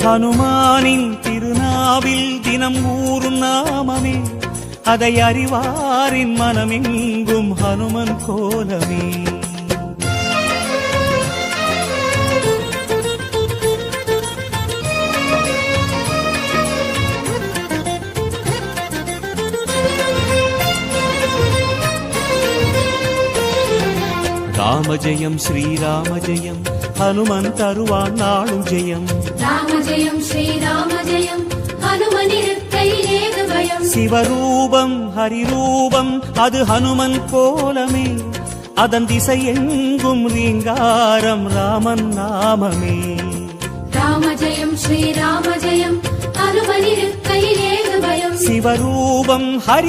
ஹனுமானின் திருநாவில் தினம் ஊறும் நாமமே, அதை அறிவாரின் மனமெங்கும் ஹனுமன் கோலமே. ராம ஜெயம் ஸ்ரீராம ஜெயம், ஹனுமன் தருவான் நாளும் ஜெயம். ராம ஜெயம் ஸ்ரீராம ஜெயம், ஹனுமனிருக்கையிலேது பயம். சிவரூபம் ஹரிரூபம் அது ஹனுமன் கோலமே, அதன் திசை எங்கும் ரீங்காரம் ராமன் நாமமே. ராம ஜெயம் ஸ்ரீராம ஜெயம், ஹனுமனிருக்கையிலேது பயம். சிவரூபம் ஹரி